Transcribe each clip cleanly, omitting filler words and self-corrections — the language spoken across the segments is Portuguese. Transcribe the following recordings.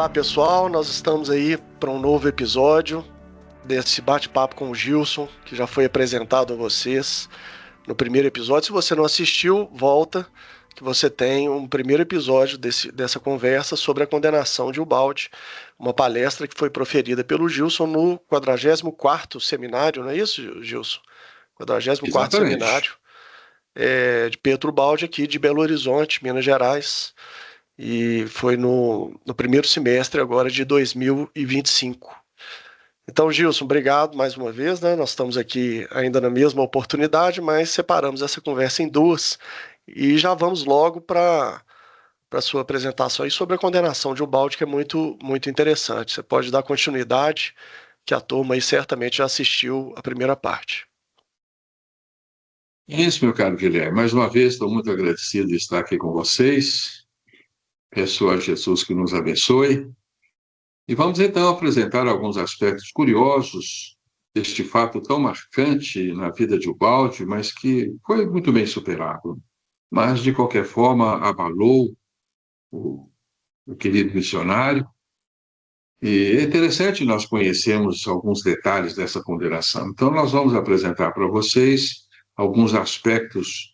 Olá pessoal, nós estamos aí para um novo episódio desse bate-papo com o Gilson, que já foi apresentado a vocês no primeiro episódio. Se você não assistiu, volta, que você tem um primeiro episódio dessa conversa sobre a condenação de Ubaldi, uma palestra que foi proferida pelo Gilson no 44º seminário, não é isso, Gilson? 44º Exatamente. seminário de Pedro Ubaldi, aqui de Belo Horizonte, Minas Gerais. E foi no primeiro semestre agora de 2025. Então, Gilson, obrigado mais uma vez, né? Nós estamos aqui ainda na mesma oportunidade, mas separamos essa conversa em duas e já vamos logo para a sua apresentação aí sobre a condenação de Ubaldi, que é muito, muito interessante. Você pode dar continuidade, que a turma aí certamente já assistiu a primeira parte. Isso, meu caro Guilherme. Mais uma vez, estou muito agradecido de estar aqui com vocês. Peço a Jesus que nos abençoe. E vamos então apresentar alguns aspectos curiosos deste fato tão marcante na vida de Ubaldi, mas que foi muito bem superado. Mas, de qualquer forma, abalou o, o querido missionário. E é interessante nós conhecermos alguns detalhes dessa condenação. Então, nós vamos apresentar para vocês alguns aspectos,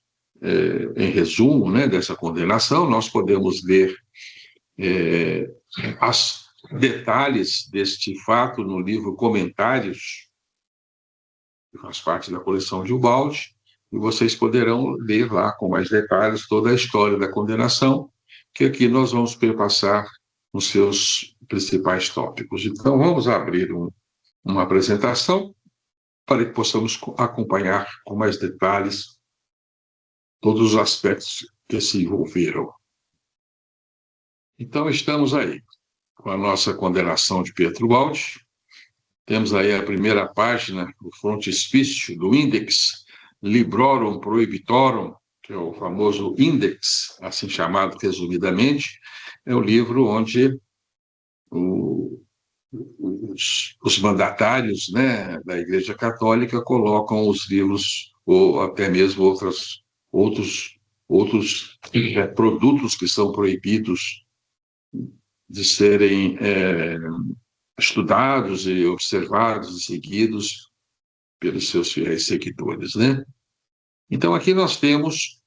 em resumo, né, dessa condenação. Nós podemos ver os detalhes deste fato no livro Comentários, que faz parte da coleção de Ubaldi, e vocês poderão ler lá com mais detalhes toda a história da condenação, que aqui nós vamos perpassar nos seus principais tópicos. Então, vamos abrir uma apresentação para que possamos acompanhar com mais detalhes todos os aspectos que se envolveram. Então, estamos aí com a nossa condenação de Pietro Ubaldi. Temos aí a primeira página, o frontispício do Index Librorum Prohibitorum, que é o famoso Index, assim chamado resumidamente, é o livro onde os mandatários, né, da Igreja Católica colocam os livros ou até mesmo outros produtos que são proibidos de serem estudados e observados e seguidos pelos seus fiéis seguidores, né? Então, aqui nós temos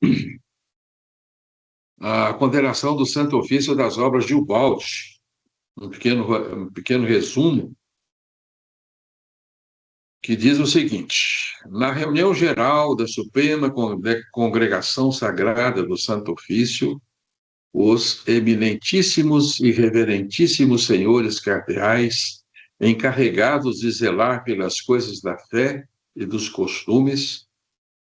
a condenação do Santo Ofício das obras de Ubaldi, um pequeno resumo, que diz o seguinte: na reunião geral da Suprema Congregação Sagrada do Santo Ofício, os eminentíssimos e reverentíssimos senhores cardeais, encarregados de zelar pelas coisas da fé e dos costumes,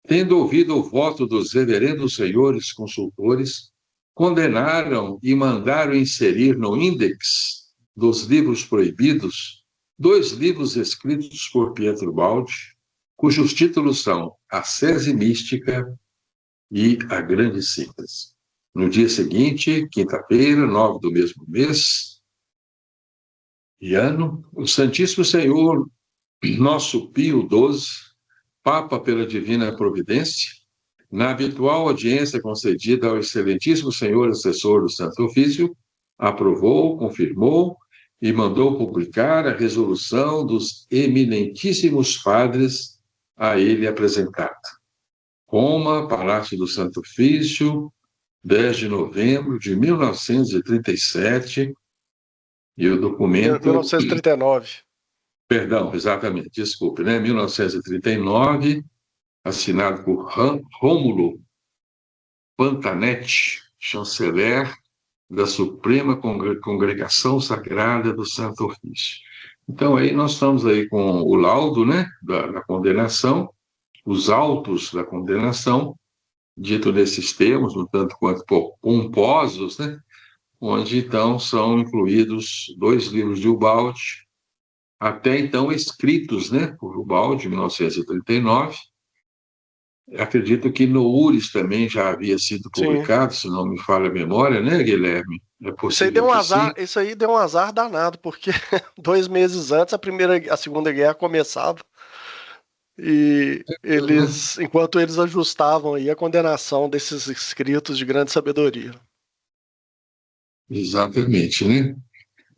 tendo ouvido o voto dos reverendos senhores consultores, condenaram e mandaram inserir no índex dos livros proibidos 2 livros escritos por Pietro Ubaldi, cujos títulos são A Sese Mística e A Grande Síntese. No dia seguinte, quinta-feira, 9 do mesmo mês e ano, o Santíssimo Senhor, nosso Pio XII, Papa pela Divina Providência, na habitual audiência concedida ao excelentíssimo senhor assessor do Santo Ofício, aprovou, confirmou e mandou publicar a resolução dos eminentíssimos padres a ele apresentada. Roma, Palácio do Santo Ofício, 10 de novembro de 1937, e o documento... 1939. Perdão, exatamente, desculpe, né? 1939, assinado por Rômulo Pantanetti, chanceler da Suprema Congregação Sagrada do Santo Ofício. Então, aí nós estamos aí com o laudo, né, da condenação, os autos da condenação, dito nesses termos, um tanto quanto pomposos, né, onde, então, são incluídos 2 livros de Ubaldi, até então escritos, né, por Ubaldi, em 1939. Acredito que no URIS também já havia sido Sim. publicado, se não me falha a memória, né, Guilherme? É possível que sim. Isso aí deu um azar danado, porque 2 meses antes a Segunda Guerra começava e enquanto eles ajustavam aí a condenação desses escritos de grande sabedoria. Exatamente, né?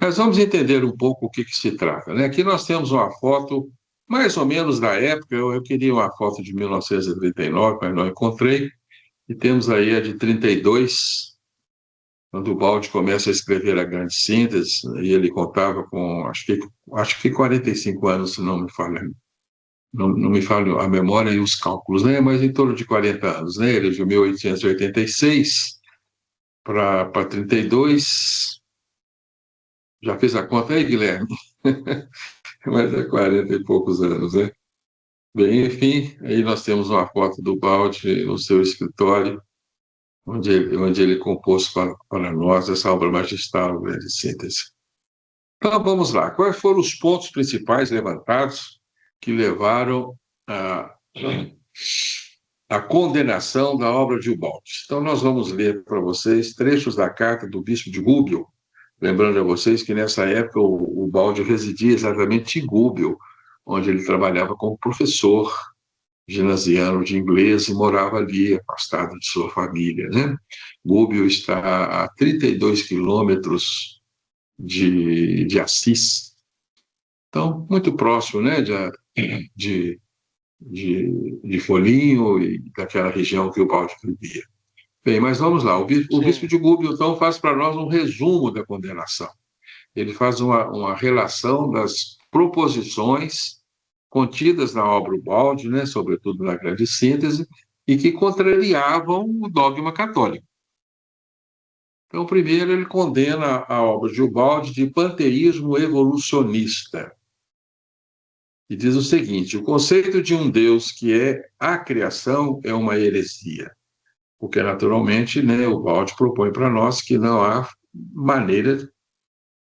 Mas vamos entender um pouco o que se trata, né? Aqui nós temos uma foto mais ou menos da época, eu queria uma foto de 1939, mas não encontrei, e temos aí a de 32, quando o Baldi começa a escrever a Grande Síntese, e ele contava com, acho que 45 anos, se não me falha a memória e os cálculos, né? Mas em torno de 40 anos, né? Ele de 1886 para 32, já fez a conta aí, Guilherme? Mas é 40 e poucos anos, né? Bem, enfim, aí nós temos uma foto do Baldi no seu escritório, onde ele compôs para nós essa obra magistral, Grande Síntese. Então, vamos lá. Quais foram os pontos principais levantados que levaram a, a condenação da obra de Ubaldi? Então, nós vamos ler para vocês trechos da carta do bispo de Gubbio, lembrando a vocês que nessa época o Ubaldi residia exatamente em Gubbio, onde ele trabalhava como professor ginasiano de inglês e morava ali, afastado de sua família, né? Gubbio está a 32 quilômetros de Assis, então, muito próximo, né, de, de Foligno e daquela região que o Baldi vivia. Bem, mas vamos lá, o bispo Sim. de Gubbio, então, faz para nós um resumo da condenação. Ele faz uma relação das proposições contidas na obra Ubaldi, né, sobretudo na Grande Síntese, e que contrariavam o dogma católico. Então, primeiro, ele condena a obra de Ubaldi de panteísmo evolucionista. E diz o seguinte: o conceito de um Deus que é a criação é uma heresia, porque, naturalmente, né, o Ubaldi propõe para nós que não há maneira de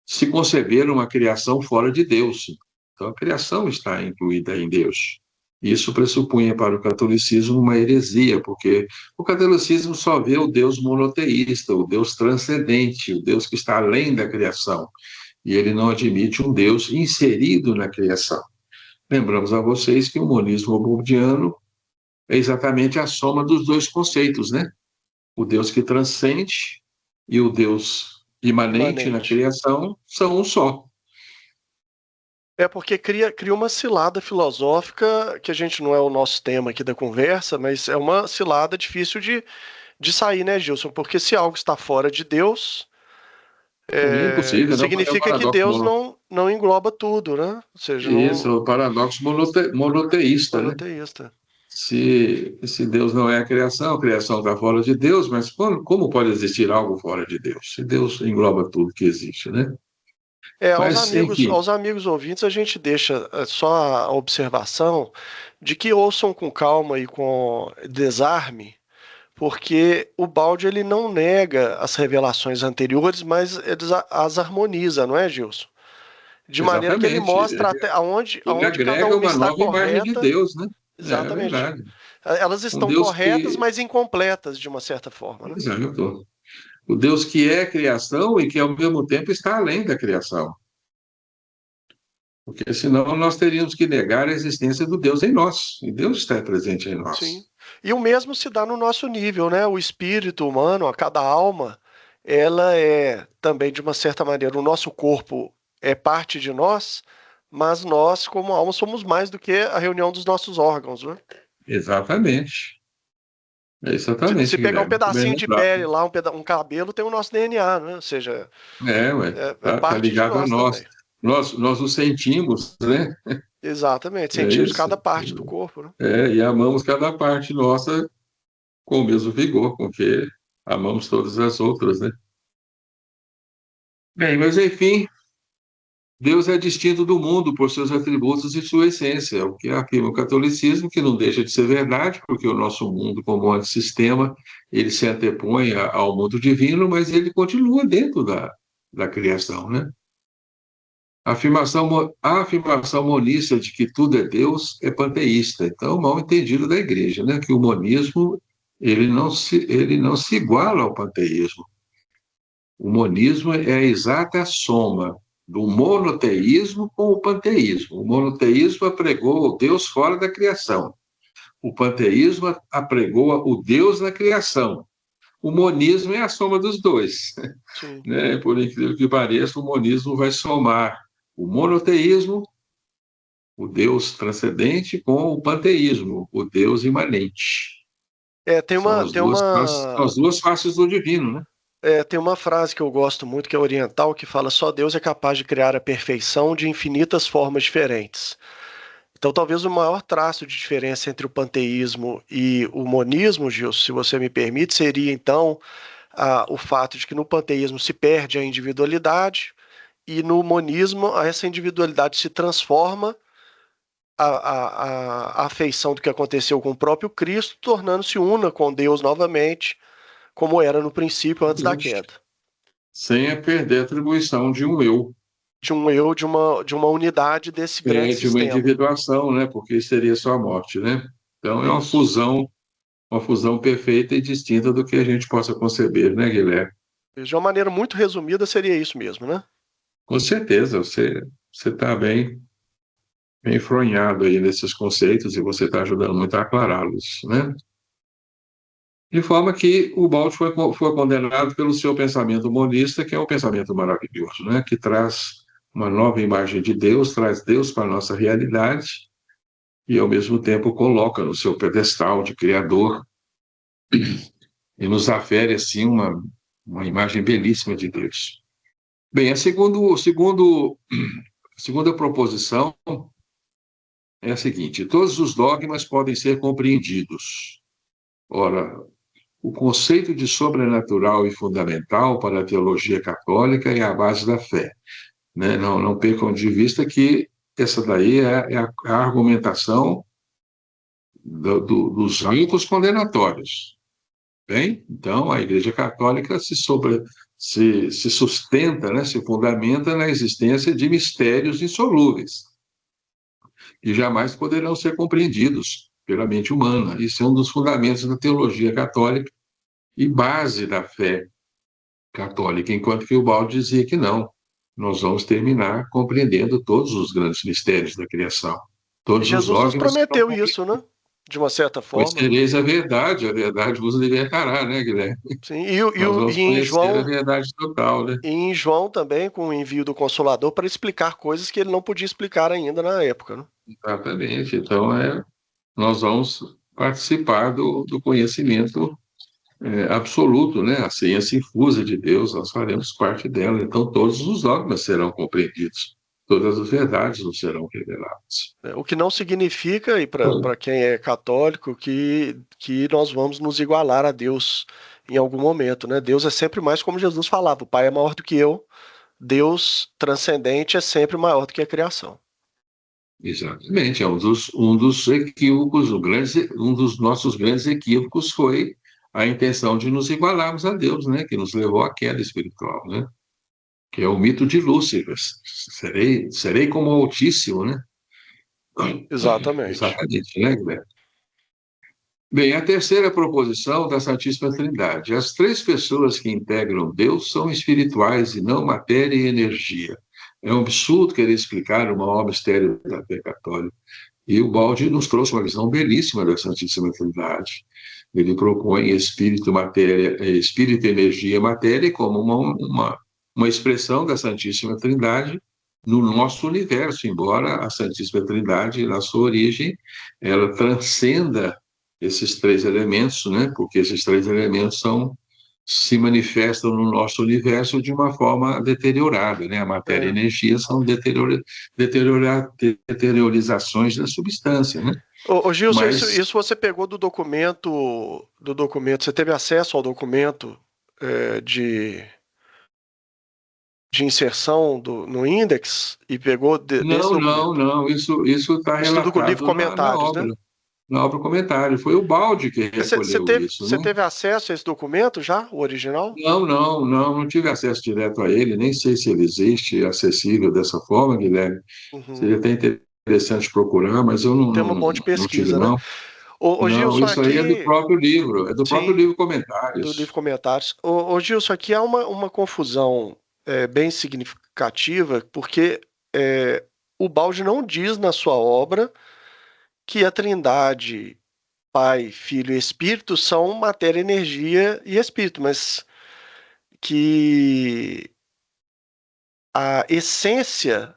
se conceber uma criação fora de Deus. Então, a criação está incluída em Deus. Isso pressupunha para o catolicismo uma heresia, porque o catolicismo só vê o Deus monoteísta, o Deus transcendente, o Deus que está além da criação. E ele não admite um Deus inserido na criação. Lembramos a vocês que o monismo baldiano é exatamente a soma dos dois conceitos, né? O Deus que transcende e o Deus imanente na Imanente. criação são um só. É porque cria uma cilada filosófica, que a gente não é o nosso tema aqui da conversa, mas é uma cilada difícil de sair, né, Gilson? Porque se algo está fora de Deus, É impossível, não é o significa que paradoxo Deus não engloba tudo, né? Ou seja, isso, não o paradoxo monoteísta, né? monoteísta. Se Deus não é a criação está fora de Deus, mas como pode existir algo fora de Deus? Se Deus engloba tudo que existe, né? Mas, enfim, Aos amigos ouvintes, a gente deixa só a observação de que ouçam com calma e com desarme, porque o Balde ele não nega as revelações anteriores, mas as harmoniza, não é, Gilson? De maneira que ele exatamente, mostra até ele aonde cada agrega uma uma está nova imagem de correta. Deus, né? É Exatamente. verdade. Elas Um estão Deus corretas, que, mas incompletas de uma certa forma, né? exato, o Deus que é criação e que ao mesmo tempo está além da criação. Porque senão nós teríamos que negar a existência do Deus em nós. E Deus está presente em Sim. nós. E o mesmo se dá no nosso nível, né? O espírito humano, a cada alma, ela é também, de uma certa maneira, o nosso corpo é parte de nós, mas nós, como alma, somos mais do que a reunião dos nossos órgãos, né? Exatamente. É Se exatamente, pegar um Guilherme. Muito bem pedacinho de lembrado. pele lá, um cabelo, tem o nosso DNA, né? Ou seja, É, ué, é tá parte de ligado a nós nós. também. Nós o sentimos, né? Exatamente. É Sentimos isso. cada parte do corpo, né? É, e amamos cada parte nossa com o mesmo vigor com que amamos todas as outras, né? Bem, mas enfim, Deus é distinto do mundo por seus atributos e sua essência, é o que afirma o catolicismo, que não deixa de ser verdade, porque o nosso mundo, como antissistema, ele se antepõe ao mundo divino, mas ele continua dentro da criação, né? A afirmação monista de que tudo é Deus é panteísta, então mal entendido da igreja, né? Que o monismo ele não se iguala ao panteísmo. O monismo é a exata soma do monoteísmo com o panteísmo. O monoteísmo apregou o Deus fora da criação. O panteísmo apregou o Deus na criação. o monismo é a soma dos dois, Sim. né? Por incrível que pareça, o monismo vai somar o monoteísmo, o Deus transcendente, com o panteísmo, o Deus imanente. É, tem São uma, as tem duas faces, são uma, as duas faces do divino, né? tem uma frase que eu gosto muito, que é oriental, que fala: só Deus é capaz de criar a perfeição de infinitas formas diferentes. Então, talvez o maior traço de diferença entre o panteísmo e o monismo, Gilson, se você me permite, seria então o fato de que no panteísmo se perde a individualidade e no monismo essa individualidade se transforma a afeição do que aconteceu com o próprio Cristo, tornando-se una com Deus novamente, como era no princípio antes da queda. Sem perder a atribuição de um eu, De um eu, de uma unidade desse grande de uma sistema. individuação, né? Porque seria só a morte, né? Então é Isso. uma fusão perfeita e distinta do que a gente possa conceber, né, Guilherme? De uma maneira muito resumida, seria isso mesmo, né? Com certeza, você está bem enfronhado aí nesses conceitos e você está ajudando muito a aclará-los, né? De forma que o Balde foi condenado pelo seu pensamento monista, que é um pensamento maravilhoso, né? Que traz uma nova imagem de Deus, traz Deus para a nossa realidade e, ao mesmo tempo, coloca no seu pedestal de Criador e nos afere, assim, uma imagem belíssima de Deus. Bem, a segunda proposição é a seguinte: todos os dogmas podem ser compreendidos. Ora, o conceito de sobrenatural e fundamental para a teologia católica é a base da fé, né? Não percam de vista que essa daí é a argumentação dos únicos condenatórios. Bem, então a Igreja Católica se sustenta, né, se fundamenta na existência de mistérios insolúveis, que jamais poderão ser compreendidos pela mente humana. Isso é um dos fundamentos da teologia católica e base da fé católica, enquanto que o Baldo dizia que não. Nós vamos terminar compreendendo todos os grandes mistérios da criação. E Todos os Jesus nos dogmas serão prometeu compreendidos. isso, né? De uma certa Pois forma, né? tereis a verdade vos libertará, né, Guilherme? Sim, e, o- e, Nós o- vamos e em conhecer a João, verdade total, né? e em João também, com o envio do Consolador para explicar coisas que ele não podia explicar ainda na época, né? Exatamente. Então, nós vamos participar do conhecimento absoluto, né? A ciência infusa de Deus, nós faremos parte dela. Então, todos os dogmas serão compreendidos, todas as verdades nos serão reveladas. O que não significa, e para quem é católico, que nós vamos nos igualar a Deus em algum momento, né? Deus é sempre mais como Jesus falava: o Pai é maior do que eu, Deus transcendente é sempre maior do que a criação. Exatamente, é um dos equívocos, um dos nossos grandes equívocos foi a intenção de nos igualarmos a Deus, né? Que nos levou à queda espiritual, né? Que é o mito de Lúcifer. Serei como o Altíssimo, né? Exatamente. Exatamente, né, Guilherme? Bem, a terceira proposição da Santíssima Trindade. As três pessoas que integram Deus são espirituais e não matéria e energia. É um absurdo querer explicar o maior mistério da fé católica. E o Baldi nos trouxe uma visão belíssima da Santíssima Trindade. Ele propõe espírito, matéria, espírito, energia e matéria como uma expressão da Santíssima Trindade no nosso universo, embora a Santíssima Trindade, na sua origem, ela transcenda esses três elementos, né? Porque esses três elementos se manifestam no nosso universo de uma forma deteriorada, né? A matéria e a É. energia são deteriorizações da substância, né? Ô, Gilson, isso, Mas isso você pegou do documento, você teve acesso ao documento de inserção no Index e pegou desse não, não, documento? não, isso está Isso do livro relatado Comentários, né? na obra comentário. Foi o Balde que Você recolheu teve, isso, você né? teve acesso a esse documento já, o original? Não tive acesso direto a ele, nem sei se ele existe acessível dessa forma, Guilherme. Uhum. Seria até interessante procurar, mas eu Um tema bom de não tive, pesquisa, né? não. Ô, Não, Gilson, isso aí aqui, é do próprio sim, livro do livro Comentários. Comentários. Ô, Gilson, aqui há uma confusão bem significativa, porque o Balde não diz na sua obra que a Trindade Pai, Filho e Espírito são matéria, energia e espírito, mas que a essência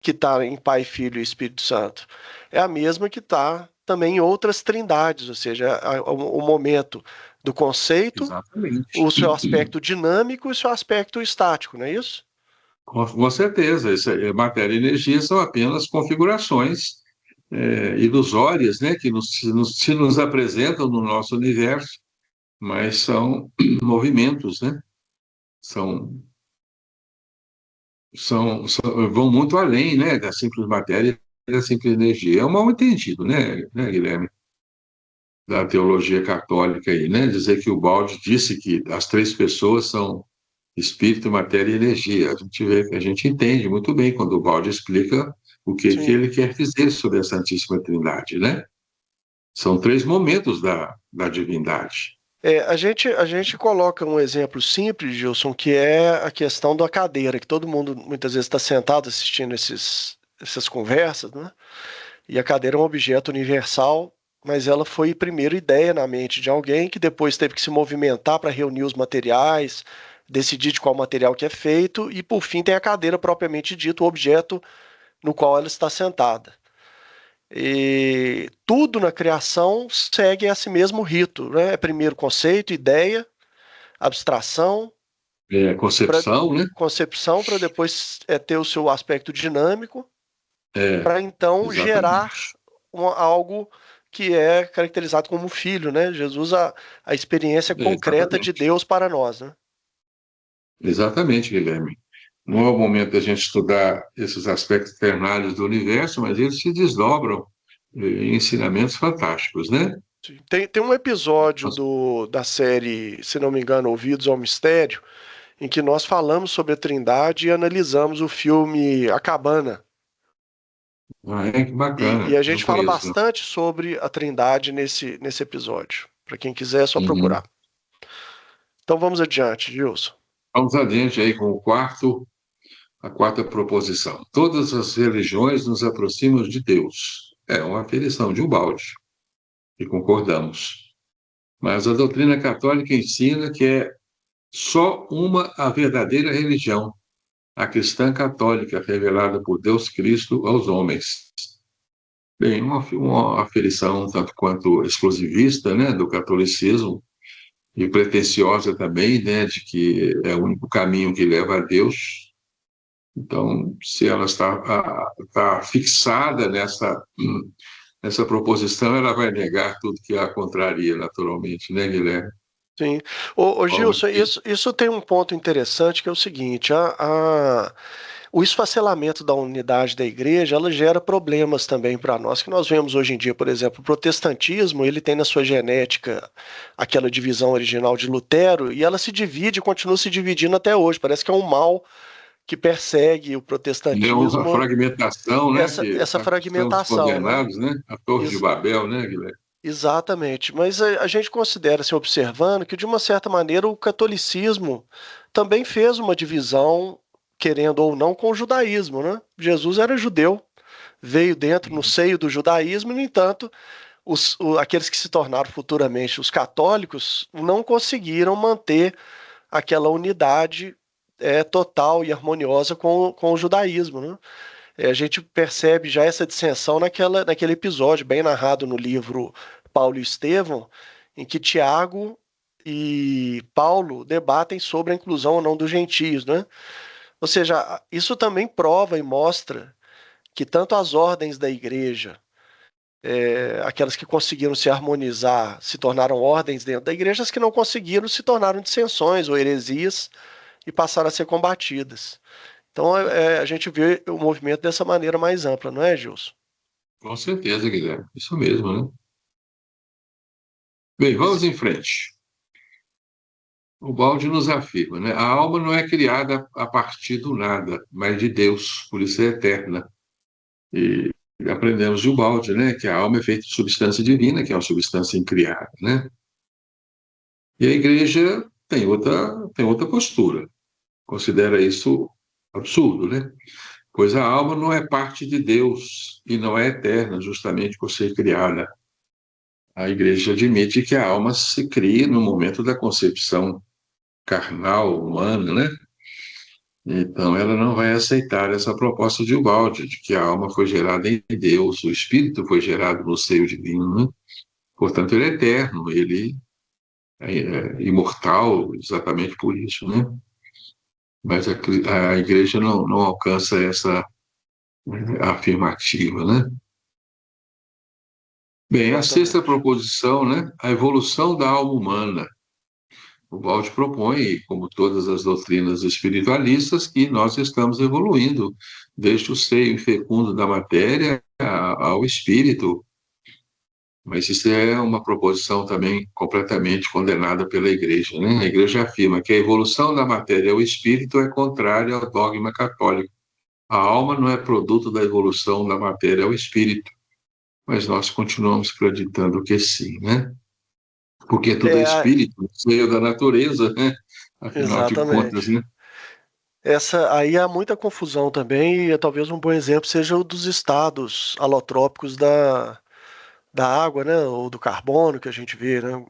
que está em Pai, Filho e Espírito Santo é a mesma que está também em outras trindades, ou seja, o momento do conceito, Exatamente. o seu aspecto dinâmico e o seu aspecto estático, não é isso? Com certeza, matéria e energia são apenas configurações ilusórias, né, que se nos apresentam no nosso universo, mas são movimentos, né? São, vão muito além, né, da simples matéria e da simples energia. É um mal-entendido, né, Guilherme, da teologia católica aí, né? Dizer que o Balde disse que as três pessoas são espírito, matéria e energia. A gente entende muito bem quando o Balde explica o que Sim. ele quer dizer sobre a Santíssima Trindade, né? São três momentos da divindade. A gente coloca um exemplo simples, Gilson, que é a questão da cadeira, que todo mundo muitas vezes está sentado assistindo essas conversas, né? E a cadeira é um objeto universal, mas ela foi primeiro ideia na mente de alguém que depois teve que se movimentar para reunir os materiais, decidir de qual material que é feito, e por fim tem a cadeira propriamente dito, o objeto no qual ela está sentada. E tudo na criação segue esse mesmo rito, né? É primeiro conceito, ideia, abstração, para Concepção, né? concepção, para depois ter o seu aspecto dinâmico, É, para então gerar exatamente. algo que é caracterizado como filho, né? Jesus, a experiência concreta de Exatamente. Deus para nós, né? Exatamente, Guilherme. Não é o momento da gente estudar esses aspectos ternários do universo, mas eles se desdobram em ensinamentos fantásticos, né? Tem um episódio da série, se não me engano, Ouvidos ao Mistério, em que nós falamos sobre a Trindade e analisamos o filme A Cabana. Que E bacana, a não gente fala conheço. bastante sobre a Trindade nesse episódio. Para quem quiser, é só Uhum. procurar. Então vamos adiante, Gilson. Vamos adiante aí com a quarta proposição. Todas as religiões nos aproximam de Deus. É uma aferição de um balde, e concordamos. Mas a doutrina católica ensina que é só uma a verdadeira religião, a cristã católica revelada por Deus Cristo aos homens. Bem, uma aferição tanto quanto exclusivista, né, do catolicismo e pretensiosa também, né, de que é o único caminho que leva a Deus. Então, se ela está fixada nessa proposição, ela vai negar tudo que a contraria, naturalmente, né, Guilherme? Sim. Ô, Forma Gilson, que isso tem um ponto interessante que é o seguinte: o esfacelamento da unidade da igreja, ela gera problemas também para nós, que nós vemos hoje em dia, por exemplo, o protestantismo, ele tem na sua genética aquela divisão original de Lutero, e ela se divide e continua se dividindo até hoje. Parece que é um mal que persegue o deu uma protestantismo, fragmentação, né, essa, que essa estamos fragmentação, né? condenados, né, a Torre de Ex- Babel, né, Guilherme? Exatamente, mas a gente considera, assim, observando, que de uma certa maneira o catolicismo também fez uma divisão, querendo ou não, com o judaísmo, né? Jesus era judeu, veio dentro, no seio do judaísmo, e, no entanto, aqueles que se tornaram futuramente os católicos não conseguiram manter aquela unidade total e harmoniosa com o judaísmo, né? A gente percebe já essa dissensão naquele episódio bem narrado no livro Paulo e Estevão, em que Tiago e Paulo debatem sobre a inclusão ou não dos gentios, né? Ou seja, isso também prova e mostra que tanto as ordens da igreja, aquelas que conseguiram se harmonizar, se tornaram ordens dentro da igreja, as que não conseguiram se tornaram dissensões ou heresias e passaram a ser combatidas. Então a gente vê o movimento dessa maneira mais ampla, não é, Gilson? Com certeza, Guilherme. Isso mesmo, né? Bem, vamos em frente. O balde nos afirma, né? A alma não é criada a partir do nada, mas de Deus, por isso é eterna. E aprendemos de Ubaldi, né, que a alma é feita de substância divina, que é uma substância incriada, né? E a igreja tem outra postura, considera isso absurdo, né? Pois a alma não é parte de Deus e não é eterna, justamente por ser criada. A igreja admite que a alma se cria no momento da concepção carnal humana, né? Então, ela não vai aceitar essa proposta de Ubaldi, de que a alma foi gerada em Deus, o espírito foi gerado no seio divino, né? Portanto, ele é eterno, ele é imortal, exatamente por isso, né? Mas a igreja não alcança essa afirmativa, né? Bem, a sexta Exatamente. proposição, né? A evolução da alma humana. O Balde propõe, como todas as doutrinas espiritualistas, que nós estamos evoluindo desde o seio infecundo da matéria ao espírito. Mas isso é uma proposição também completamente condenada pela Igreja, né? A Igreja afirma que a evolução da matéria ao espírito é contrária ao dogma católico. A alma não é produto da evolução da matéria ao espírito, mas nós continuamos acreditando que sim, né? Porque tudo é É, espírito, no seio da natureza, né? Afinal de contas, exatamente. né? Essa aí há muita confusão também, e talvez um bom exemplo seja o dos estados alotrópicos da água, né? Ou do carbono que a gente vê, né?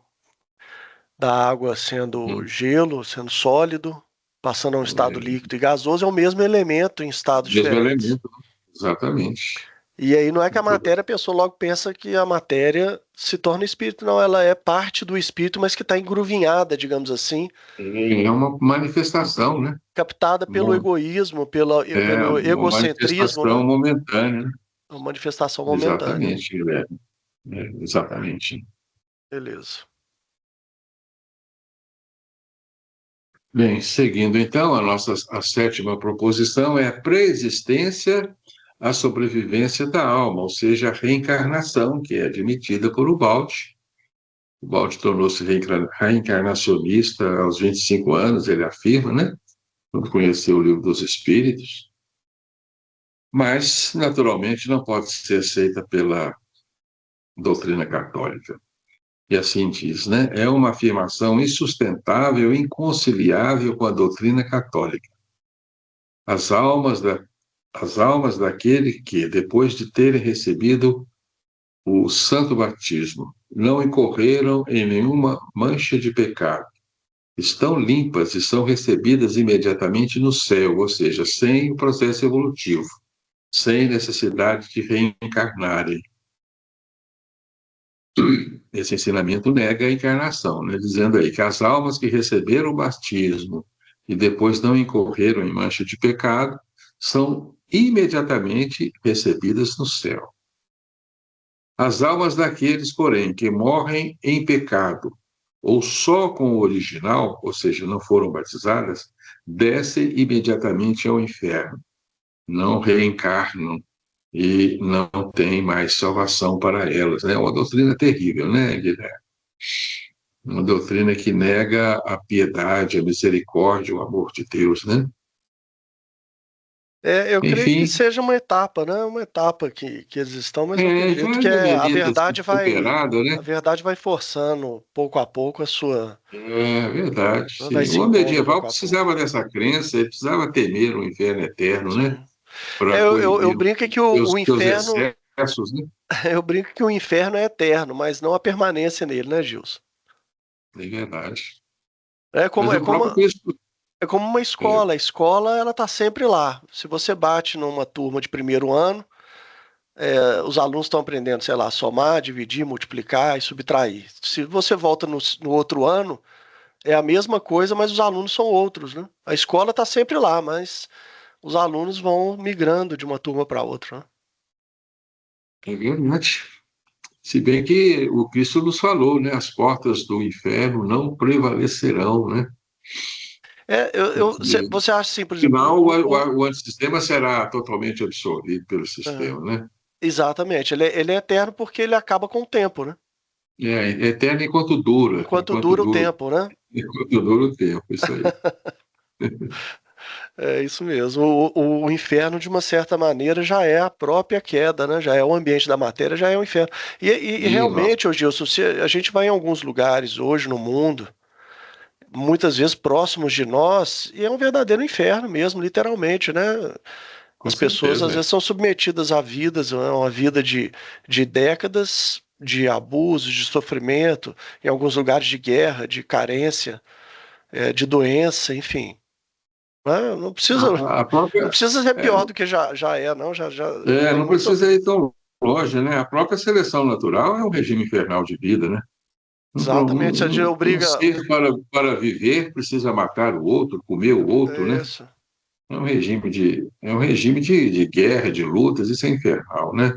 Da água sendo Hum, gelo, sendo sólido, passando a um estado é, líquido e gasoso, é o mesmo elemento em estados mesmo diferentes. elemento, exatamente. E aí não é que a matéria, a pessoa logo pensa que a matéria se torna espírito, não, ela é parte do espírito, mas que está engruvinhada, digamos assim, É uma manifestação, né? captada pelo Uma, egoísmo, é pelo uma egocentrismo, manifestação né? momentânea, né? Uma manifestação momentânea. Exatamente, exatamente. Beleza. Bem, seguindo então, a sétima proposição é a preexistência, a sobrevivência da alma, ou seja, a reencarnação, que é admitida por Ubaldi. Ubaldi tornou-se reencarnacionista aos 25 anos, ele afirma, né? Quando conheceu o Livro dos Espíritos, mas, naturalmente, não pode ser aceita pela doutrina católica. E assim diz, né? É uma afirmação insustentável, inconciliável com a doutrina católica. As almas, as almas daquele que, depois de terem recebido o santo batismo, não incorreram em nenhuma mancha de pecado, estão limpas e são recebidas imediatamente no céu, ou seja, sem o processo evolutivo, sem necessidade de reencarnarem. Esse ensinamento nega a encarnação, né? Dizendo aí que as almas que receberam o batismo e depois não incorreram em mancha de pecado são imediatamente recebidas no céu. As almas daqueles, porém, que morrem em pecado ou só com o original, ou seja, não foram batizadas, descem imediatamente ao inferno, não reencarnam e não tem mais salvação para elas. É uma doutrina terrível, né, Guilherme? Uma doutrina que nega a piedade, a misericórdia, o amor de Deus, né? É, eu creio que Enfim, seja uma etapa, né? Uma etapa que eles estão, mas eu acredito já que deveria ser superada, né? a verdade vai forçando pouco a pouco a sua, É verdade, vai sim. se O impondo medieval pouco a pouco. precisava dessa crença, ele precisava temer o inferno eterno, né? Sim. Para É, eu coibir os brinco que o seus inferno, excessos, né? eu brinco que o inferno é eterno, mas não a permanência nele, né, Gilson? É verdade. É Mas como, é o como, próprio Cristo. é como uma É, escola. A escola, ela tá sempre lá. Se você bate numa turma de primeiro ano, os alunos estão aprendendo, sei lá, somar, dividir, multiplicar e subtrair. Se você volta no outro ano, é a mesma coisa, mas os alunos são outros, né? A escola está sempre lá, mas os alunos vão migrando de uma turma para outra, né? é verdade. Se bem que o Cristo nos falou, né? As portas do inferno não prevalecerão, né? Você acha assim, por exemplo, Final, o antissistema será totalmente absorvido pelo sistema, né? exatamente, ele é eterno porque ele acaba com o tempo, né? É eterno Enquanto dura o tempo, né? enquanto dura o tempo, isso aí. É isso mesmo. O inferno, de uma certa maneira, já é a própria queda, né? Já é o ambiente da matéria, já é o inferno. E E nós, realmente, ô Gilson, se a gente vai em alguns lugares hoje no mundo, muitas vezes próximos de nós, e é um verdadeiro inferno mesmo, literalmente, né? com As pessoas às certeza, é. vezes são submetidas a vidas, né? Uma vida de décadas de abuso, de sofrimento, em alguns lugares de guerra, de carência, de doença, enfim. Né? Não precisa, A própria, não precisa ser é, pior do que já é, não. Já tem não muito. precisa ir tão longe, né? A própria seleção natural é um regime infernal de vida, né? Exatamente, a gente Um obriga. ser para viver precisa matar o outro, comer o outro, né? Isso. É um regime de guerra, de lutas, isso é infernal, né?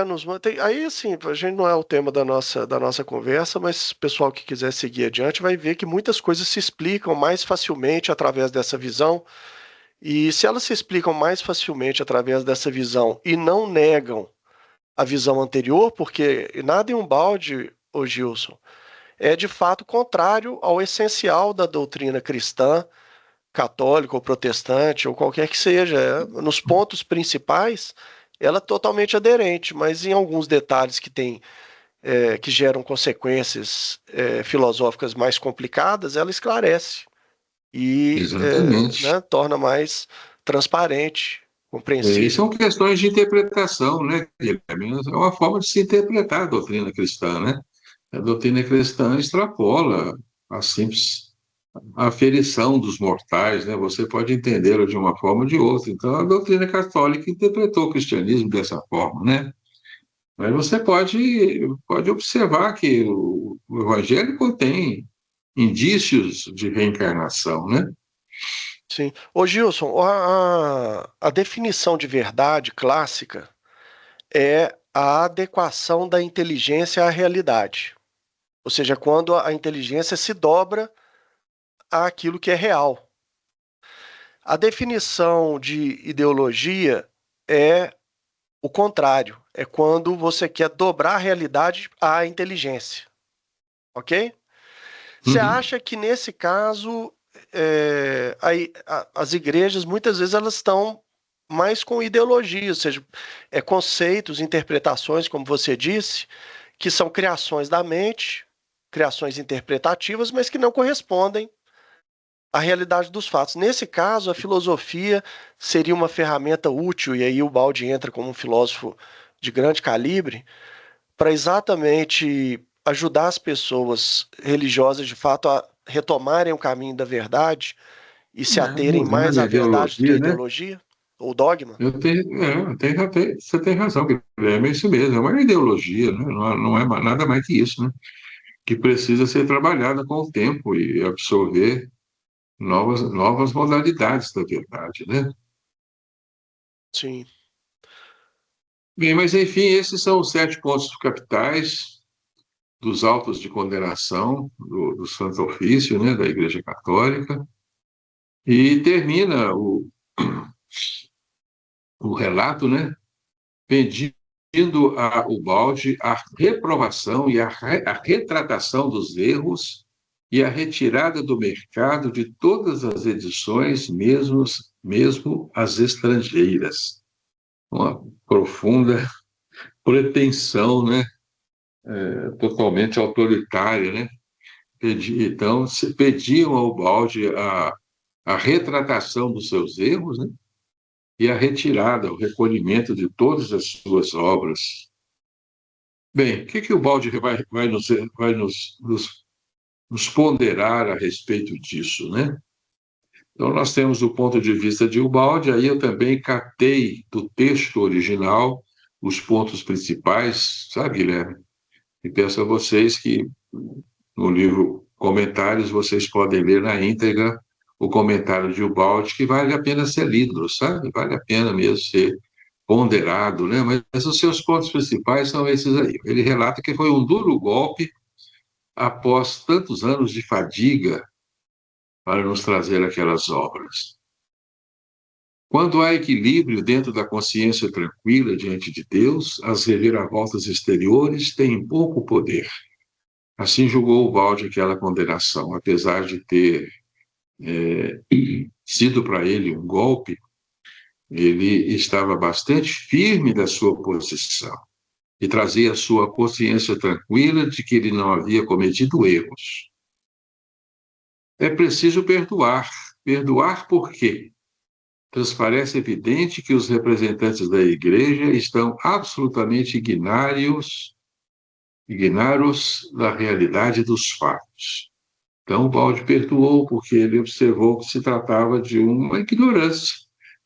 Nos mantém. Aí, assim, a gente não é o tema da nossa conversa, mas o pessoal que quiser seguir adiante vai ver que muitas coisas se explicam mais facilmente através dessa visão. E se elas se explicam mais facilmente através dessa visão e não negam a visão anterior, porque nada em um balde, ô Gilson, é de fato contrário ao essencial da doutrina cristã, católica ou protestante, ou qualquer que seja. Nos pontos principais, ela é totalmente aderente, mas em alguns detalhes que geram consequências filosóficas mais complicadas, ela esclarece e Exatamente. né, torna mais transparente, E compreensível. são questões de interpretação, né, Guilherme? É uma forma de se interpretar a doutrina cristã, né? A doutrina cristã extrapola a simples aferição dos mortais, né? Você pode entendê-la de uma forma ou de outra. Então, a doutrina católica interpretou o cristianismo dessa forma, né? Mas você pode observar que o evangelho contém indícios de reencarnação, né? Sim. Ô Gilson, a definição de verdade clássica é a adequação da inteligência à realidade. Ou seja, quando a inteligência se dobra àquilo que é real. A definição de ideologia é o contrário. É quando você quer dobrar a realidade à inteligência. Ok? Você Uhum. acha que nesse caso as igrejas muitas vezes elas estão mais com ideologia, ou seja, conceitos, interpretações, como você disse, que são criações da mente, criações interpretativas, mas que não correspondem à realidade dos fatos. Nesse caso, a filosofia seria uma ferramenta útil, e aí o Baldi entra como um filósofo de grande calibre, para exatamente ajudar as pessoas religiosas de fato a retomarem o caminho da verdade e se aterem Mudar mais a à verdade do que à ideologia, né? ideologia ou dogma. Você tem razão, Guilherme, é isso mesmo, é uma ideologia, né? Não é nada mais que isso, né? Que precisa ser trabalhada com o tempo e absorver novas modalidades da verdade, né? Sim. Bem, mas enfim, esses são os 7 pontos capitais dos autos de condenação do Santo Ofício, né, da Igreja Católica, e termina o relato, né, pedindo ao balde a reprovação e a retratação dos erros e a retirada do mercado de todas as edições, mesmo as estrangeiras. Uma profunda pretensão, né, totalmente autoritária, né? Então, pediam ao balde a retratação dos seus erros, né? E a retirada, o recolhimento de todas as suas obras. Bem, o que o balde vai nos ponderar a respeito disso, né? Então, nós temos o ponto de vista de Ubaldi, aí eu também catei do texto original os pontos principais, sabe, Guilherme? E peço a vocês que no livro Comentários vocês podem ler na íntegra o comentário de Ubaldi, que vale a pena ser lido, sabe? Vale a pena mesmo ser ponderado, né? Mas os seus pontos principais são esses aí. Ele relata que foi um duro golpe após tantos anos de fadiga para nos trazer aquelas obras. Quando há equilíbrio dentro da consciência tranquila diante de Deus, as reviravoltas exteriores têm pouco poder. Assim julgou o balde aquela condenação, apesar de ter sido para ele um golpe, ele estava bastante firme da sua posição e trazia a sua consciência tranquila de que ele não havia cometido erros. É preciso perdoar. Perdoar por quê? Transparece evidente que os representantes da igreja estão absolutamente ignários ignaros da realidade dos fatos. Então, Balde perdoou porque ele observou que se tratava de uma ignorância,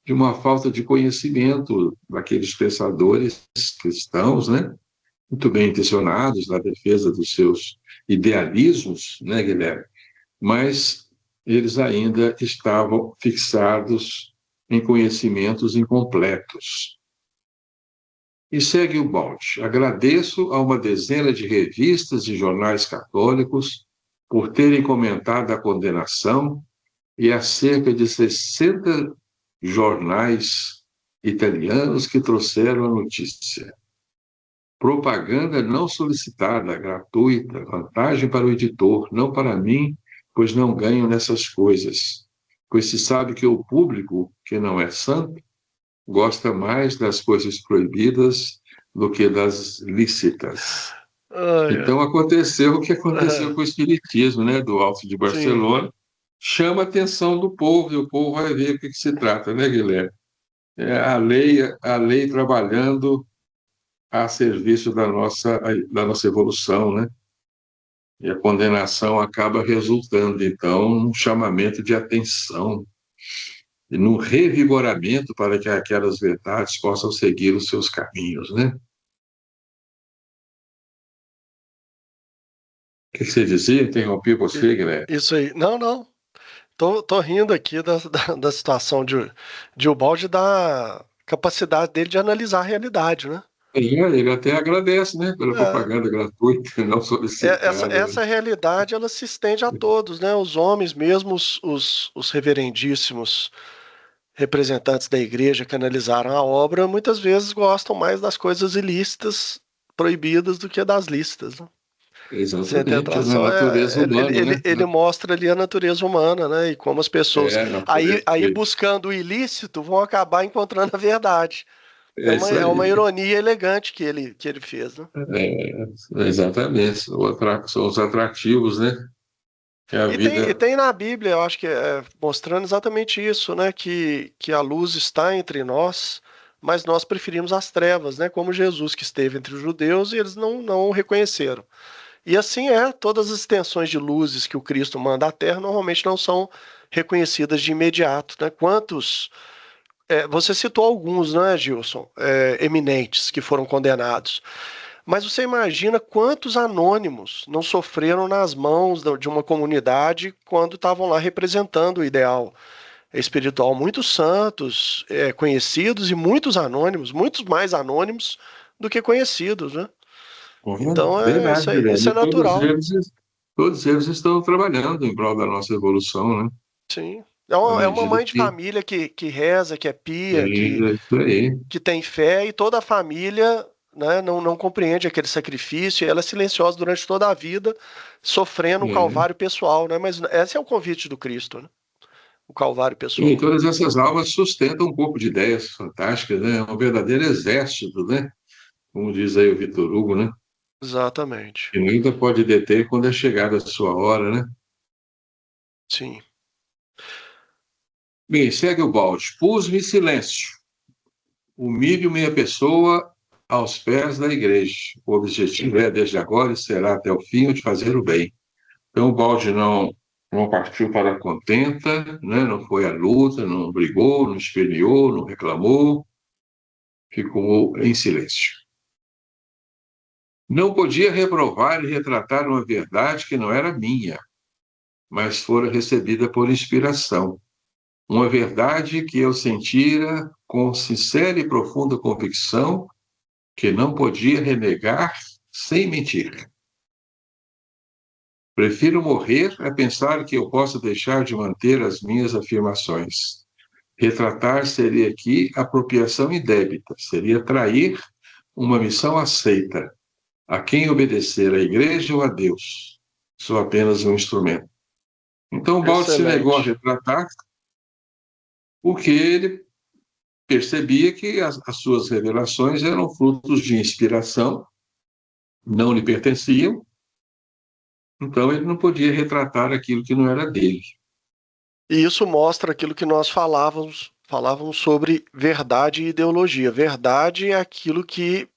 de uma falta de conhecimento daqueles pensadores cristãos, né? Muito bem intencionados na defesa dos seus idealismos, né, Guilherme? Mas eles ainda estavam fixados em conhecimentos incompletos. E segue o balde. Agradeço a uma dezena de revistas e jornais católicos por terem comentado a condenação e a cerca de 60 jornais italianos que trouxeram a notícia. Propaganda não solicitada, gratuita, vantagem para o editor, não para mim, pois não ganho nessas coisas. Pois se sabe que o público, que não é santo, gosta mais das coisas proibidas do que das lícitas. Ai, Então aconteceu o que ai. aconteceu com o Espiritismo, né, do Alto de Sim. Barcelona, chama a atenção do povo, e o povo vai ver o que se trata, né, Guilherme? É a lei trabalhando a serviço da nossa evolução, né? E a condenação acaba resultando, então, num chamamento de atenção e num revigoramento para que aquelas verdades possam seguir os seus caminhos, né? O que você dizia? Interrompi I- você, Guilherme. Isso aí. Não, não. Tô rindo aqui da situação de Ubaldi, da capacidade dele de analisar a realidade, né? Ele até agradece, né, pela É, propaganda gratuita, não essa, solicitada, né? essa realidade ela se estende a todos, né? Os homens, mesmo os reverendíssimos representantes da igreja que analisaram a obra, muitas vezes gostam mais das coisas ilícitas, proibidas, do que das lícitas, né? Sem Exatamente, é na tentação, natureza humana, né? ele mostra ali a natureza humana, né? E como as pessoas, É, a natureza aí dele. buscando o ilícito, vão acabar encontrando a verdade. É isso É uma aí. ironia elegante que ele fez, né? Exatamente. São os atrativos, né? Que a E vida. tem na Bíblia, eu acho que é mostrando exatamente isso, né? Que a luz está entre nós, mas nós preferimos as trevas, né? Como Jesus que esteve entre os judeus e eles não o reconheceram. E assim é, todas as extensões de luzes que o Cristo manda à Terra normalmente não são reconhecidas de imediato, né? Quantos, você citou alguns, não é, Gilson, eminentes que foram condenados. Mas você imagina quantos anônimos não sofreram nas mãos de uma comunidade quando estavam lá representando o ideal espiritual? Muitos santos, conhecidos, e muitos anônimos, muitos mais anônimos do que conhecidos, né? Então Verdade, isso Guilherme. é natural. Todos eles estão trabalhando em prol da nossa evolução, né? Sim. À É uma medida mãe de que família que reza, que é é pia, isso aí. que tem fé, e toda a família, né, não compreende aquele sacrifício, e ela é silenciosa durante toda a vida, sofrendo um É. calvário pessoal, né? Mas esse é o convite do Cristo, né? O calvário E pessoal. todas essas almas sustentam um pouco de ideias fantásticas, né? É um verdadeiro exército, né? Como diz aí o Vitor Hugo, né? Exatamente. Que nada pode deter quando é chegada a sua hora, né? Sim. Bem, segue o balde. Pus-me em silêncio. Humilho minha pessoa aos pés da igreja. O objetivo é, desde agora e será até o fim, o de fazer o bem. Então, o balde não partiu para a contenta, né? Não foi à luta, não brigou, não esperneou, não reclamou, ficou em silêncio. Não podia reprovar e retratar uma verdade que não era minha, mas fora recebida por inspiração. Uma verdade que eu sentira com sincera e profunda convicção que não podia renegar sem mentir. Prefiro morrer a pensar que eu posso deixar de manter as minhas afirmações. Retratar seria aqui apropriação indébita, seria trair uma missão aceita. A quem obedecer, a igreja ou a Deus? Sou apenas um instrumento. Então, Balde se negou a Excelente. retratar porque ele percebia que as suas revelações eram frutos de inspiração, não lhe pertenciam, então ele não podia retratar aquilo que não era dele. E isso mostra aquilo que nós falávamos sobre verdade e ideologia. Verdade é aquilo que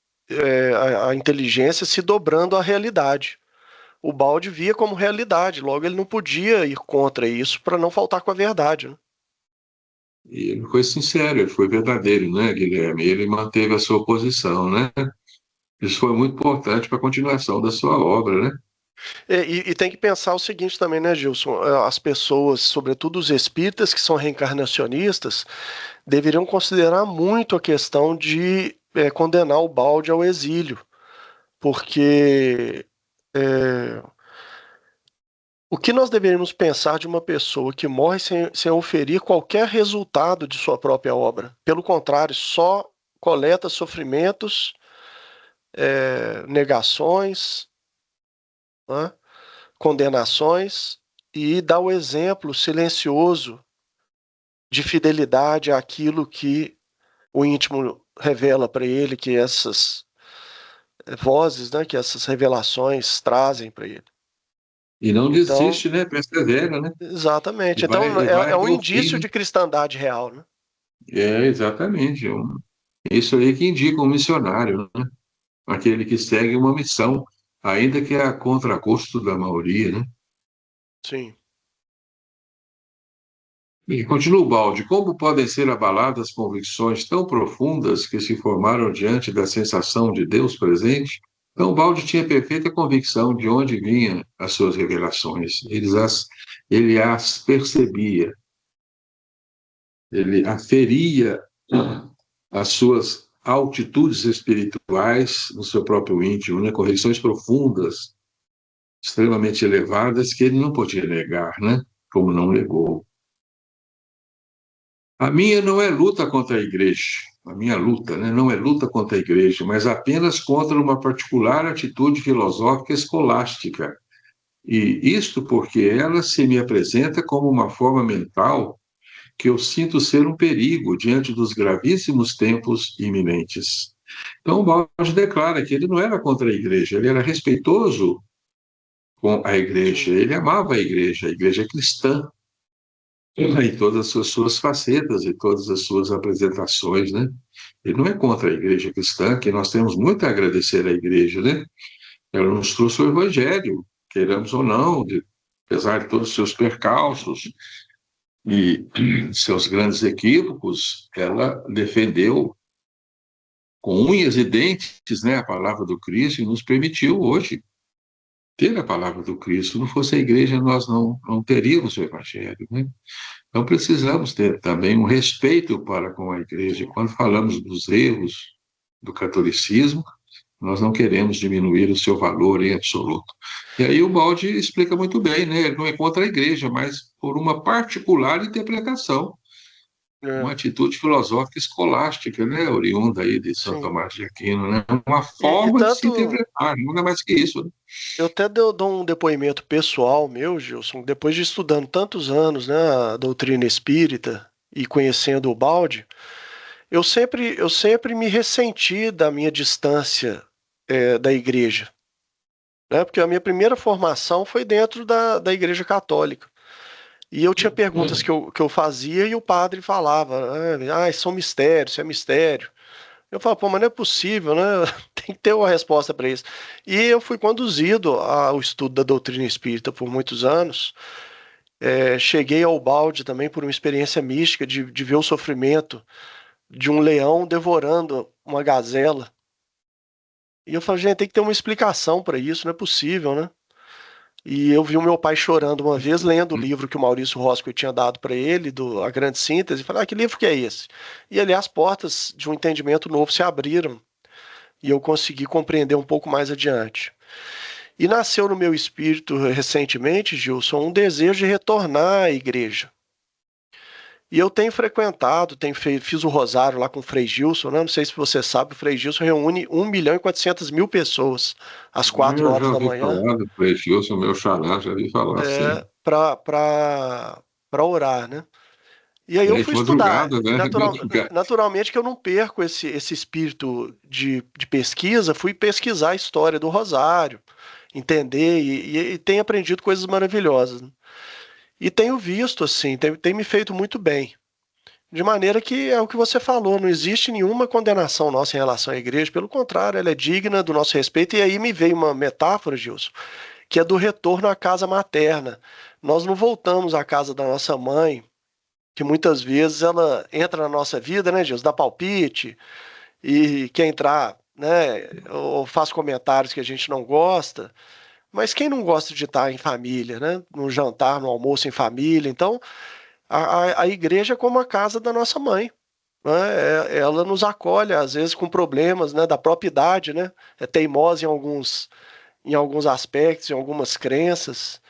a inteligência se dobrando à realidade. O balde via como realidade, logo ele não podia ir contra isso para não faltar com a verdade, né? E ele foi sincero, ele foi verdadeiro, né, Guilherme? Ele manteve a sua posição, né? Isso foi muito importante para a continuação da sua obra, né? E tem que pensar o seguinte também, né, Gilson? As pessoas, sobretudo os espíritas que são reencarnacionistas, deveriam considerar muito a questão de condenar o balde ao exílio, porque é, o que nós deveríamos pensar de uma pessoa que morre sem oferir qualquer resultado de sua própria obra? Pelo contrário, só coleta sofrimentos, negações, né, condenações e dá o exemplo silencioso de fidelidade àquilo que o íntimo revela para ele, que essas vozes, né, que essas revelações trazem para ele. E não Então, desiste, né? Persevera, né? exatamente. Então, E vai é um até o fim, indício né? de cristandade real, né? É, exatamente. Isso aí que indica um missionário, né? Aquele que segue uma missão, ainda que a contragosto da maioria, né? Sim. E continua o balde. Como podem ser abaladas convicções tão profundas que se formaram diante da sensação de Deus presente? Então, o balde tinha perfeita convicção de onde vinham as suas revelações. Ele as percebia, ele aferia as suas altitudes espirituais no seu próprio íntimo, né? Correções profundas, extremamente elevadas, que ele não podia negar, né? Como não negou. A minha não é luta contra a igreja, a minha luta, né, não é luta contra a igreja, mas apenas contra uma particular atitude filosófica escolástica. E isto porque ela se me apresenta como uma forma mental que eu sinto ser um perigo diante dos gravíssimos tempos iminentes. Então, o Borges declara que ele não era contra a igreja, ele era respeitoso com a igreja, Sim. ele amava a igreja cristã, em todas as suas facetas e todas as suas apresentações, né? Ele não é contra a igreja cristã, que nós temos muito a agradecer à igreja, né? Ela nos trouxe o evangelho, queiramos ou não, apesar de todos os seus percalços e seus grandes equívocos, ela defendeu com unhas e dentes, né, a palavra do Cristo e nos permitiu hoje ter a palavra do Cristo. Se não fosse a igreja, nós não teríamos o evangelho, né? Então, precisamos ter também um respeito para com a igreja. Sim. Quando falamos dos erros do catolicismo, nós não queremos diminuir o seu valor em absoluto. E aí o Baldi explica muito bem, né? Ele não é contra a igreja, mas por uma particular interpretação, uma É, atitude filosófica escolástica, né? Oriunda aí de São sim. Tomás de Aquino, né? Uma E forma de se tanto, interpretar, não é mais que isso, né? eu até dou um depoimento pessoal meu, Gilson, depois de estudando tantos anos, né, a doutrina espírita e conhecendo o balde, eu sempre me ressenti da minha distância, da igreja, né, porque a minha primeira formação foi dentro da igreja católica. E eu tinha perguntas que eu fazia e o padre falava, isso são mistérios, isso é mistério. Eu falo, pô, mas não é possível, né? Tem que ter uma resposta para isso. E eu fui conduzido ao estudo da doutrina espírita por muitos anos. Cheguei ao balde também por uma experiência mística de ver o sofrimento de um leão devorando uma gazela. E eu falei, gente, tem que ter uma explicação para isso, não é possível, né? E eu vi o meu pai chorando uma vez, lendo o livro que o Maurício Roscoe tinha dado para ele, A Grande Síntese, e falei, que livro que é esse? E ali as portas de um entendimento novo se abriram e eu consegui compreender um pouco mais adiante. E nasceu no meu espírito recentemente, Gilson, um desejo de retornar à igreja. E eu tenho frequentado, fiz o rosário lá com o Frei Gilson, né? Não sei se você sabe, o Frei Gilson reúne 1.400.000 pessoas às 4 Eu horas já da ouvi manhã, falar do Frei Gilson, meu xará, já ouvi falar, sim. para orar, né? E aí eu É fui de estudar. madrugada, E né? De madrugada. naturalmente que eu não perco esse espírito de pesquisa, fui pesquisar a história do Rosário, entender e tenho aprendido coisas maravilhosas, né? E tenho visto, assim, tem me feito muito bem. De maneira que é o que você falou, não existe nenhuma condenação nossa em relação à igreja, pelo contrário, ela é digna do nosso respeito. E aí me veio uma metáfora, Gilson, que é do retorno à casa materna. Nós não voltamos à casa da nossa mãe, que muitas vezes ela entra na nossa vida, né, Gilson, dá palpite e quer entrar, né, ou faz comentários que a gente não gosta. Mas quem não gosta de estar em família, né? No jantar, no almoço em família. Então, a igreja é como a casa da nossa mãe, né? Ela nos acolhe, às vezes, com problemas, né, da própria idade, né? É teimosa em alguns aspectos, em algumas crenças,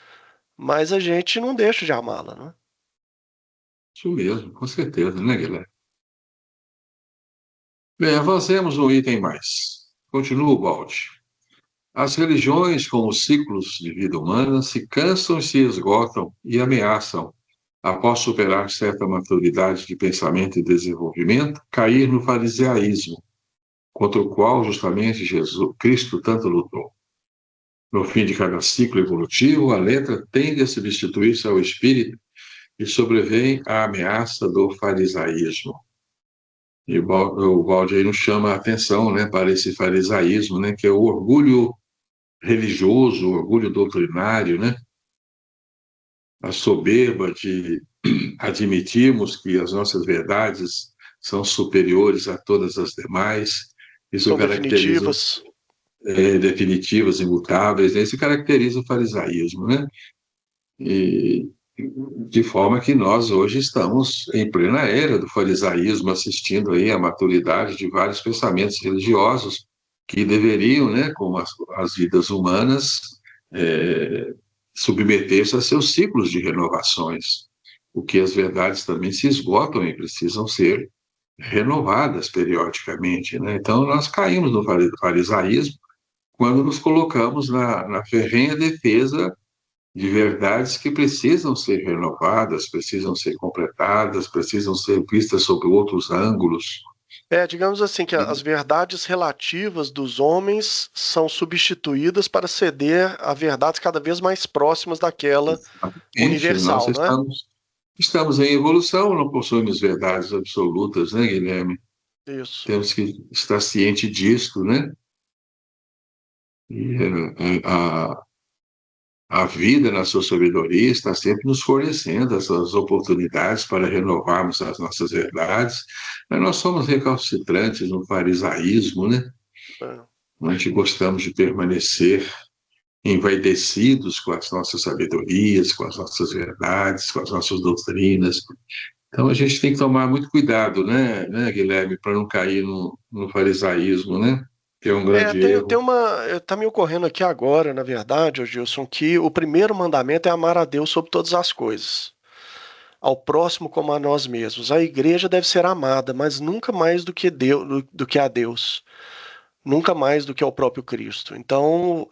mas a gente não deixa de amá-la, né? Isso mesmo, com certeza, né, Guilherme? Bem, avancemos um item mais. Continua o balde. As religiões, como os ciclos de vida humana, se cansam e se esgotam e ameaçam, após superar certa maturidade de pensamento e desenvolvimento, cair no fariseísmo, contra o qual justamente Jesus Cristo tanto lutou. No fim de cada ciclo evolutivo, a letra tende a substituir-se ao espírito e sobrevém a ameaça do farisaísmo. E o Baldi nos chama a atenção, né, para esse farisaísmo, né, que é o orgulho religioso, o orgulho doutrinário, né, a soberba de admitirmos que as nossas verdades são superiores a todas as demais. Isso São caracteriza definitivas. definitivas, imutáveis, né? Isso caracteriza o farisaísmo, né? E de forma que nós hoje estamos em plena era do farisaísmo, assistindo aí à maturidade de vários pensamentos religiosos que deveriam, né, como as vidas humanas, é, submeter-se a seus ciclos de renovações, porque as verdades também se esgotam e precisam ser renovadas periodicamente, né? Então nós caímos no farisaísmo quando nos colocamos na ferrenha defesa de verdades que precisam ser renovadas, precisam ser completadas, precisam ser vistas sob outros ângulos. Digamos assim, que as verdades relativas dos homens são substituídas para ceder a verdades cada vez mais próximas daquela Exatamente, nós universal, não é? estamos em evolução, não possuímos verdades absolutas, né, Guilherme? Isso. Temos que estar ciente disto, né? E a vida, na sua sabedoria, está sempre nos fornecendo essas oportunidades para renovarmos as nossas verdades. Mas nós somos recalcitrantes no farisaísmo, né? É. Nós gostamos de permanecer envaidecidos com as nossas sabedorias, com as nossas verdades, com as nossas doutrinas. Então a gente tem que tomar muito cuidado, né, Guilherme, para não cair no farisaísmo, né? Que é um grande Tem erro. uma. Tá me ocorrendo aqui agora, na verdade, ô Gilson, que o primeiro mandamento é amar a Deus sobre todas as coisas, ao próximo como a nós mesmos. A igreja deve ser amada, mas nunca mais do que Deus, do que a Deus, nunca mais do que ao próprio Cristo. Então,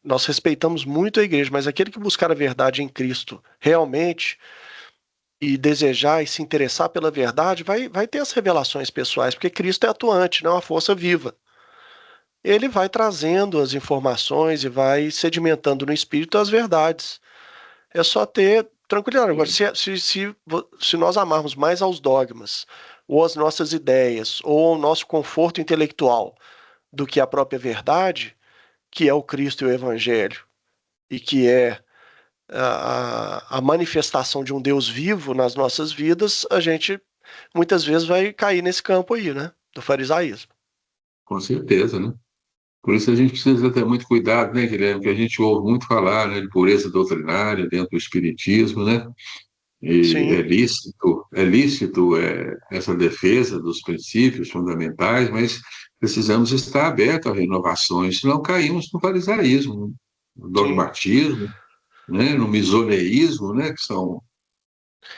nós respeitamos muito a igreja, mas aquele que buscar a verdade em Cristo realmente e desejar e se interessar pela verdade, vai ter as revelações pessoais, porque Cristo é atuante, não é uma força viva. Ele vai trazendo as informações e vai sedimentando no espírito as verdades. É só ter tranquilidade. Agora, se nós amarmos mais aos dogmas, ou às nossas ideias, ou ao nosso conforto intelectual, do que a própria verdade, que é o Cristo e o Evangelho, e que é a manifestação de um Deus vivo nas nossas vidas, a gente muitas vezes vai cair nesse campo aí, né? Do farisaísmo. Com certeza, né? Por isso a gente precisa ter muito cuidado, né, Guilherme? Que a gente ouve muito falar, né, de pureza doutrinária dentro do espiritismo, né? E Sim, é lícito essa defesa dos princípios fundamentais, mas precisamos estar abertos a renovações, senão caímos no farisaísmo, no sim. dogmatismo, né, no misoneísmo, né, que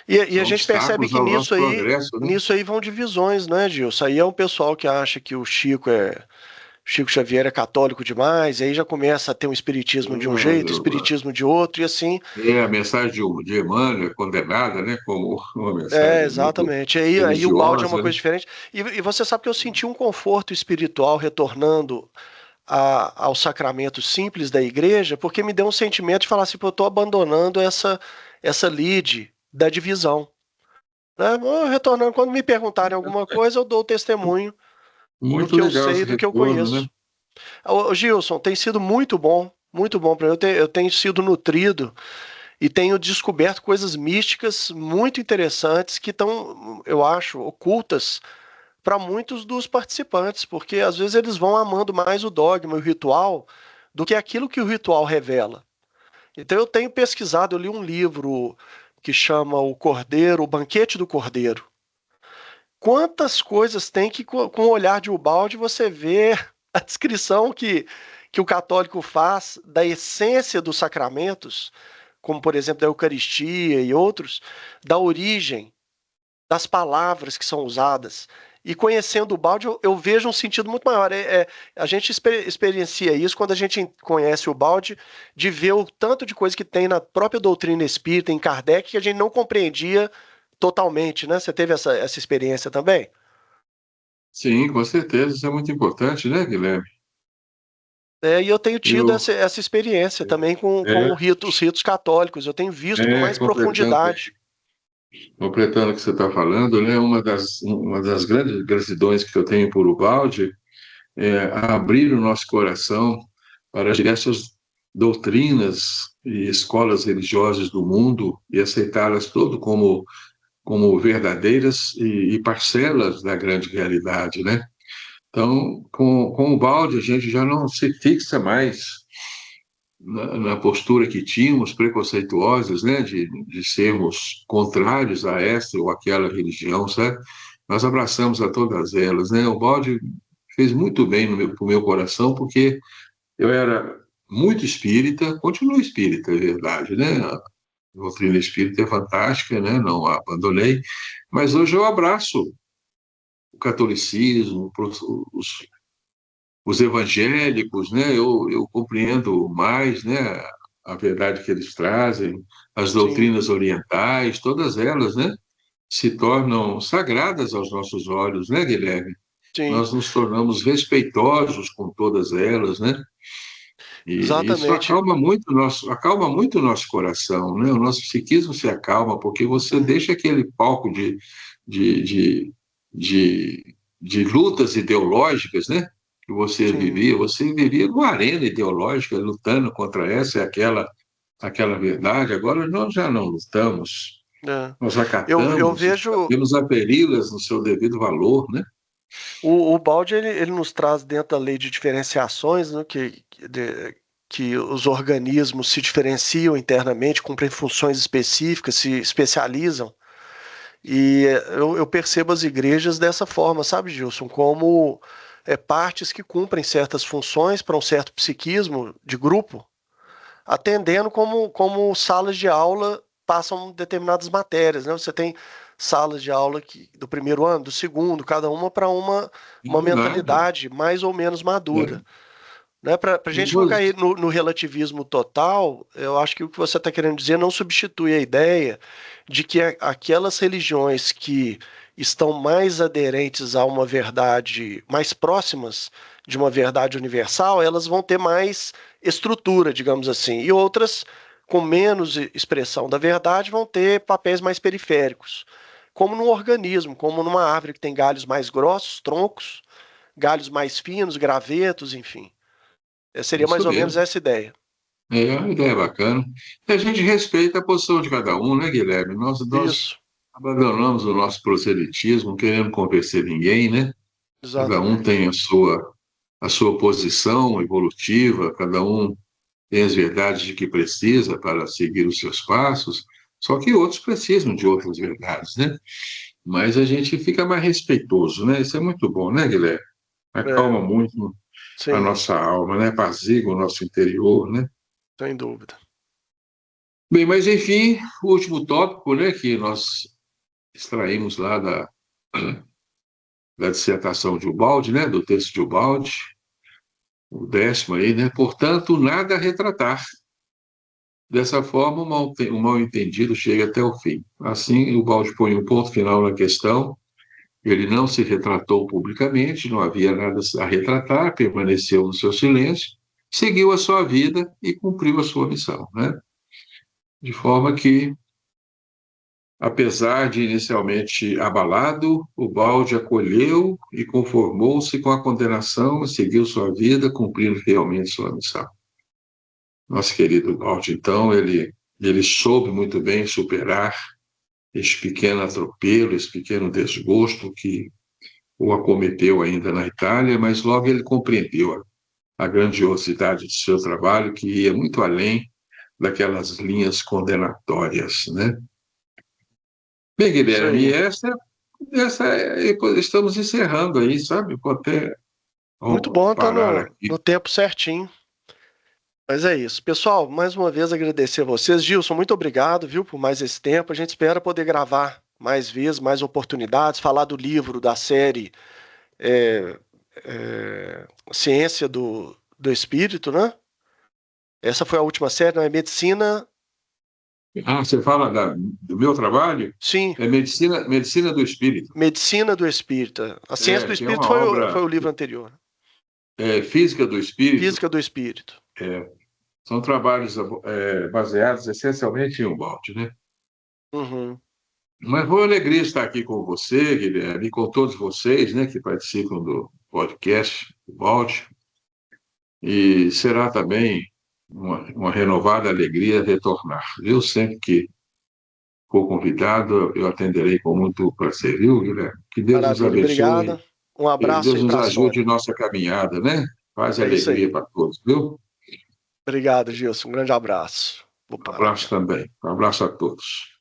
E a são gente percebe obstáculos que ao nosso progresso, né? nisso aí vão divisões, né, Gilson? Aí é um pessoal que acha que o Chico Xavier é católico demais, e aí já começa a ter um espiritismo de um jeito, espiritismo de outro, e assim, A mensagem de Emmanuel é condenada, né, como uma mensagem muito exatamente. Aí o balde é uma religiosa, né? coisa diferente. E você sabe que eu senti um conforto espiritual retornando ao sacramento simples da igreja, porque me deu um sentimento de falar assim, pô, eu estou abandonando essa lide da divisão. Né? Vou retornando, quando me perguntarem alguma coisa, eu dou o testemunho do Muito que eu legal sei esse e do que eu retorno, né? conheço. Ô, Gilson, tem sido muito bom para mim. Eu tenho sido nutrido e tenho descoberto coisas místicas muito interessantes que estão, eu acho, ocultas para muitos dos participantes, porque às vezes eles vão amando mais o dogma e o ritual do que aquilo que o ritual revela. Então eu tenho pesquisado, eu li um livro que chama O Cordeiro, O Banquete do Cordeiro. Quantas coisas tem que, com o olhar de Ubaldi, você vê a descrição que o católico faz da essência dos sacramentos, como por exemplo da Eucaristia e outros, da origem, das palavras que são usadas. E conhecendo o balde, eu vejo um sentido muito maior. A gente experiencia isso quando a gente conhece o balde, de ver o tanto de coisa que tem na própria doutrina espírita, em Kardec, que a gente não compreendia totalmente, né? Você teve essa experiência também? Sim, com certeza, isso é muito importante, né, Guilherme? E eu tenho tido Eu, essa experiência também com é, os ritos católicos. Eu tenho visto com mais completando, profundidade. completando o que você está falando, né, uma das grandes gratidões que eu tenho por Ubaldi é abrir o nosso coração para as diversas doutrinas e escolas religiosas do mundo e aceitá-las todo como verdadeiras e parcelas da grande realidade, né? Então, com o balde, a gente já não se fixa mais na postura que tínhamos, preconceituosas, né, de sermos contrários a esta ou aquela religião, certo? Nós abraçamos a todas elas, né? O balde fez muito bem para o meu coração, porque eu era muito espírita, continuo espírita, é verdade, né? A doutrina espírita é fantástica, né? Não a abandonei, mas hoje eu abraço o catolicismo, os evangélicos, né? Eu compreendo mais, né? A verdade que eles trazem, as Sim, doutrinas orientais, todas elas, né? Se tornam sagradas aos nossos olhos, né, Guilherme? sim, Nós nos tornamos respeitosos com todas elas, né? E isso exatamente. acalma muito o nosso coração, né? O nosso psiquismo se acalma porque você Uhum, deixa aquele palco de, de, de, de lutas ideológicas, né? Que sim. você vivia numa arena ideológica lutando contra essa e aquela verdade. Agora nós já não lutamos, É. nós Eu acatamos e vejo sabemos aferi-las no seu devido valor, né? o balde ele nos traz dentro da lei de diferenciações, né, que os organismos se diferenciam internamente, cumprem funções específicas, se especializam. E eu percebo as igrejas dessa forma, sabe, Gilson? Como partes que cumprem certas funções para um certo psiquismo de grupo, atendendo como salas de aula passam determinadas matérias, né? Você tem salas de aula do primeiro ano, do segundo, cada uma para uma Verdade. mentalidade mais ou menos madura. É. Né? Para a gente não cair no relativismo total, eu acho que o que você está querendo dizer não substitui a ideia de que aquelas religiões que estão mais aderentes a uma verdade, mais próximas de uma verdade universal, elas vão ter mais estrutura, digamos assim, e outras com menos expressão da verdade vão ter papéis mais periféricos, como num organismo, como numa árvore que tem galhos mais grossos, troncos, galhos mais finos, gravetos, enfim. Seria mais Isso ou menos mesmo. essa ideia. É uma ideia bacana. E a gente respeita a posição de cada um, né, Guilherme? Nós Isso, abandonamos o nosso proselitismo, querendo convencer ninguém, né? Cada um exatamente. tem a sua posição evolutiva, cada um tem as verdades de que precisa para seguir os seus passos, só que outros precisam de outras verdades, né? Mas a gente fica mais respeitoso, né? Isso é muito bom, né, Guilherme? É, Acalma muito a sim, nossa alma, né? Apazigua o nosso interior, né? sem dúvida. Bem, mas enfim, o último tópico, né, que nós extraímos lá da dissertação de Ubaldi, né, do texto de Ubaldi, o 10º aí, né, portanto, nada a retratar. Dessa forma, o mal-entendido chega até o fim. Assim, Ubaldi põe um ponto final na questão, ele não se retratou publicamente, não havia nada a retratar, permaneceu no seu silêncio, seguiu a sua vida e cumpriu a sua missão, né? De forma que Apesar de inicialmente abalado, o Balde acolheu e conformou-se com a condenação e seguiu sua vida, cumprindo fielmente sua missão. Nosso querido Balde, então, ele soube muito bem superar esse pequeno atropelo, esse pequeno desgosto que o acometeu ainda na Itália, mas logo ele compreendeu a grandiosidade de seu trabalho, que ia muito além daquelas linhas condenatórias, né? Bem, Isso Guilherme, aí. estamos encerrando aí, sabe? Vou até Muito bom, tá parar no aqui. tempo certinho. Mas é isso. Pessoal, mais uma vez agradecer a vocês. Gilson, muito obrigado, viu, por mais esse tempo. A gente espera poder gravar mais vezes, mais oportunidades, falar do livro, da série é, Ciência do Espírito, né? Essa foi a última série, não é Medicina. Ah, você fala do meu trabalho? Sim, É Medicina do Espírito. Medicina do Espírito. A Ciência do Que é Espírito uma foi obra o livro anterior. Física do Espírito. Física do Espírito. É, são trabalhos baseados essencialmente em Humboldt, né? Uhum. Mas foi uma alegria estar aqui com você, Guilherme, e com todos vocês, né, que participam do podcast Humboldt. E será também uma renovada alegria retornar. Eu sempre que for convidado, eu atenderei com muito prazer, viu, Guilherme? Que Deus nos Maravilha, abençoe, obrigado. Um que abraço Deus aí nos para a ajude em Sônia. nossa caminhada, né? Paz e É isso alegria aí. para todos, viu? Obrigado, Gilson. Um grande abraço. Vou Um parar abraço já. também. Um abraço a todos.